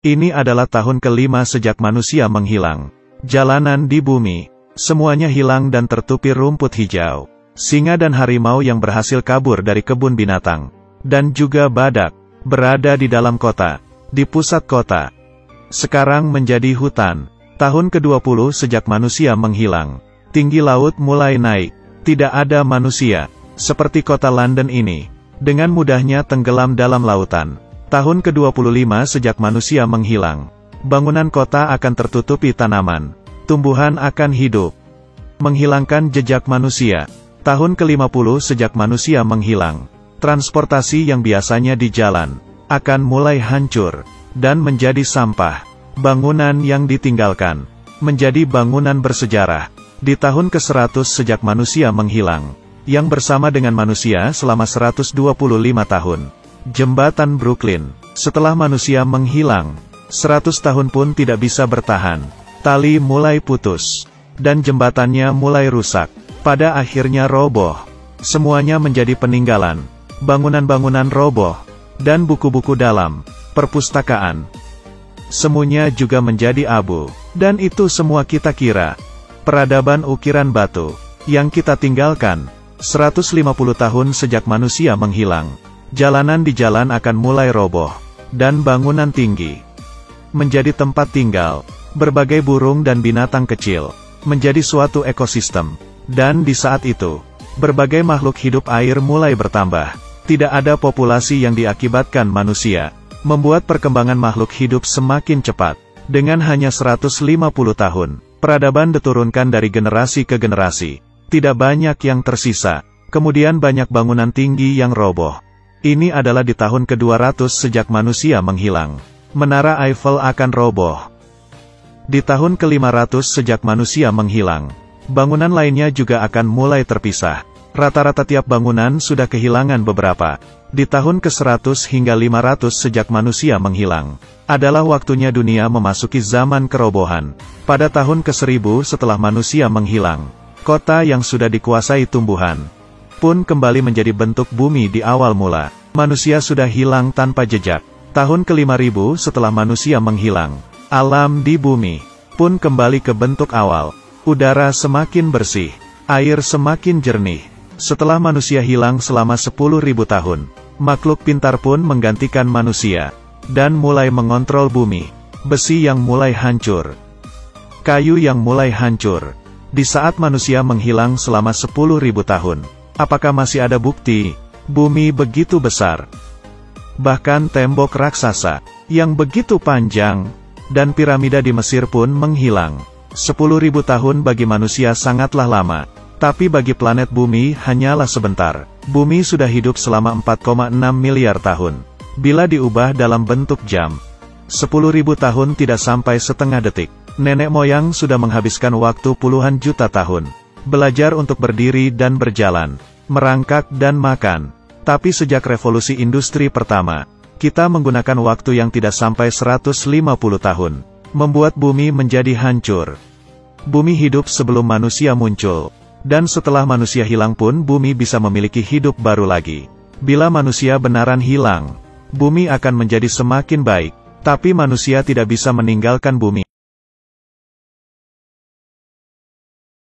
Ini adalah tahun kelima sejak manusia menghilang. Jalanan di bumi, semuanya hilang dan tertutupi rumput hijau. Singa dan harimau yang berhasil kabur dari kebun binatang, dan juga badak, berada di dalam kota, di pusat kota. Sekarang menjadi hutan. Tahun ke-20 sejak manusia menghilang. Tinggi laut mulai naik. Tidak ada manusia, seperti kota London ini, dengan mudahnya tenggelam dalam lautan. Tahun ke-25 sejak manusia menghilang. Bangunan kota akan tertutupi tanaman. Tumbuhan akan hidup. Menghilangkan jejak manusia. Tahun ke-50 sejak manusia menghilang. Transportasi yang biasanya di jalan, akan mulai hancur, dan menjadi sampah. Bangunan yang ditinggalkan, menjadi bangunan bersejarah. Di tahun ke-100 sejak manusia menghilang, yang bersama dengan manusia selama 125 tahun. Jembatan Brooklyn, setelah manusia menghilang, 100 tahun pun tidak bisa bertahan. Tali mulai putus, dan jembatannya mulai rusak. Pada akhirnya roboh. Semuanya menjadi peninggalan. Bangunan-bangunan roboh, dan buku-buku dalam perpustakaan. Semuanya juga menjadi abu. Dan itu semua kita kira. Peradaban ukiran batu, yang kita tinggalkan. 150 tahun sejak manusia menghilang. Jalanan di jalan akan mulai roboh. Dan bangunan tinggi menjadi tempat tinggal. Berbagai burung dan binatang kecil menjadi suatu ekosistem. Dan di saat itu, berbagai makhluk hidup air mulai bertambah. Tidak ada populasi yang diakibatkan manusia, membuat perkembangan makhluk hidup semakin cepat. Dengan hanya 150 tahun, peradaban diturunkan dari generasi ke generasi. Tidak banyak yang tersisa. Kemudian banyak bangunan tinggi yang roboh. Ini adalah di tahun ke-200 sejak manusia menghilang. Menara Eiffel akan roboh. Di tahun ke-500 sejak manusia menghilang, bangunan lainnya juga akan mulai terpisah. Rata-rata tiap bangunan sudah kehilangan beberapa. Di tahun ke-100 hingga 500 sejak manusia menghilang, adalah waktunya dunia memasuki zaman kerobohan. Pada tahun ke-1000 setelah manusia menghilang, kota yang sudah dikuasai tumbuhan pun kembali menjadi bentuk bumi di awal mula. Manusia sudah hilang tanpa jejak. Tahun ke-5000 setelah manusia menghilang, alam di bumi pun kembali ke bentuk awal. Udara semakin bersih, air semakin jernih. Setelah manusia hilang selama 10.000 tahun, makhluk pintar pun menggantikan manusia, dan mulai mengontrol bumi. Besi yang mulai hancur, kayu yang mulai hancur. Di saat manusia menghilang selama 10.000 tahun, apakah masih ada bukti bumi begitu besar? Bahkan tembok raksasa, yang begitu panjang, dan piramida di Mesir pun menghilang. 10.000 tahun bagi manusia sangatlah lama, tapi bagi planet bumi hanyalah sebentar. Bumi sudah hidup selama 4,6 miliar tahun. Bila diubah dalam bentuk jam, 10.000 tahun tidak sampai setengah detik. Nenek moyang sudah menghabiskan waktu puluhan juta tahun, belajar untuk berdiri dan berjalan, merangkak dan makan. Tapi sejak revolusi industri pertama, kita menggunakan waktu yang tidak sampai 150 tahun. Membuat bumi menjadi hancur. Bumi hidup sebelum manusia muncul. Dan setelah manusia hilang pun bumi bisa memiliki hidup baru lagi. Bila manusia benaran hilang, bumi akan menjadi semakin baik. Tapi manusia tidak bisa meninggalkan bumi.